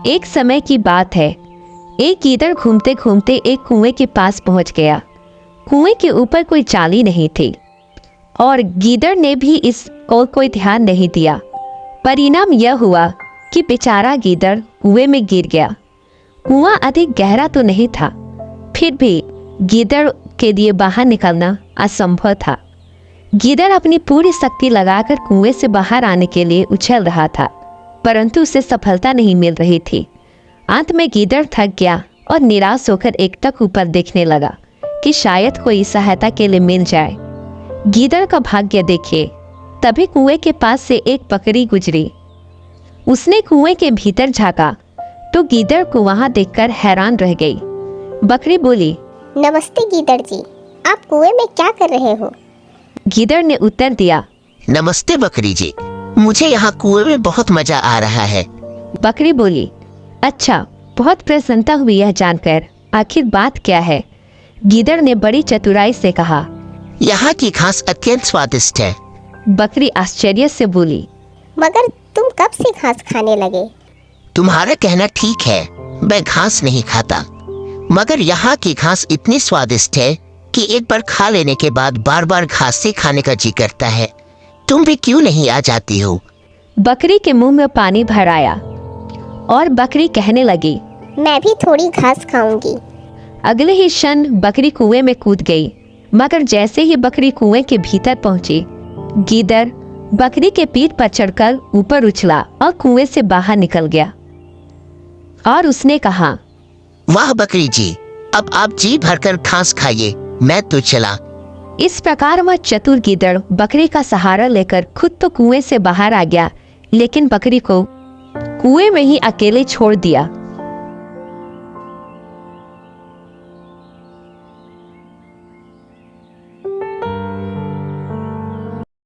एक समय की बात है, एक गीदड़ घूमते घूमते एक कुएं के पास पहुंच गया। कुएं के ऊपर कोई जाली नहीं थी और गीदड़ ने भी इस ओर कोई ध्यान नहीं दिया। परिणाम यह हुआ कि बेचारा गीदड़ कुएं में गिर गया। कुआं अधिक गहरा तो नहीं था, फिर भी गीदड़ के लिए बाहर निकलना असंभव था। गीदड़ अपनी पूरी शक्ति लगाकर कुएं से बाहर आने के लिए उछल रहा था, परंतु उसे सफलता नहीं मिल रही थी। अंत में गीदड़ थक गया और निराश होकर एकटक ऊपर देखने लगा कि शायद कोई सहायता के लिए मिल जाए। गीदड़ का भाग्य देखिए, तभी कुएं के पास से एक बकरी गुजरी। उसने कुएं के भीतर झांका तो गीदड़ को वहां देखकर हैरान रह गई। बकरी बोली, नमस्ते गीदड़ जी, आप कुएं में क्या कर रहे हो? गीदड़ ने उत्तर दिया, नमस्ते बकरी जी, मुझे यहाँ कुएं में बहुत मजा आ रहा है। बकरी बोली, अच्छा, बहुत प्रसन्नता हुई यह जानकर। आखिर बात क्या है? गीदड़ ने बड़ी चतुराई से कहा, यहाँ की घास अत्यंत स्वादिष्ट है। बकरी आश्चर्य से बोली, मगर तुम कब से घास खाने लगे? तुम्हारा कहना ठीक है, मैं घास नहीं खाता, मगर यहाँ की घास इतनी स्वादिष्ट है कि एक बार खा लेने के बाद बार बार घास से खाने का जी करता है। तुम भी क्यों नहीं आ जाती हो? बकरी के मुंह में पानी भर आया और बकरी कहने लगी, मैं भी थोड़ी घास खाऊंगी। अगले ही क्षण बकरी कुएं में कूद गई, मगर जैसे ही बकरी कुएं के भीतर पहुंची, गीदड़ बकरी के पीठ पर चढ़कर ऊपर उछला और कुएं से बाहर निकल गया। और उसने कहा, वाह बकरी जी, अब आप जी भरकर घास खाइए, मैं तो चला। इस प्रकार वह चतुर गीदड़ बकरी का सहारा लेकर खुद तो कुएं से बाहर आ गया, लेकिन बकरी को कुएं में ही अकेले छोड़ दिया।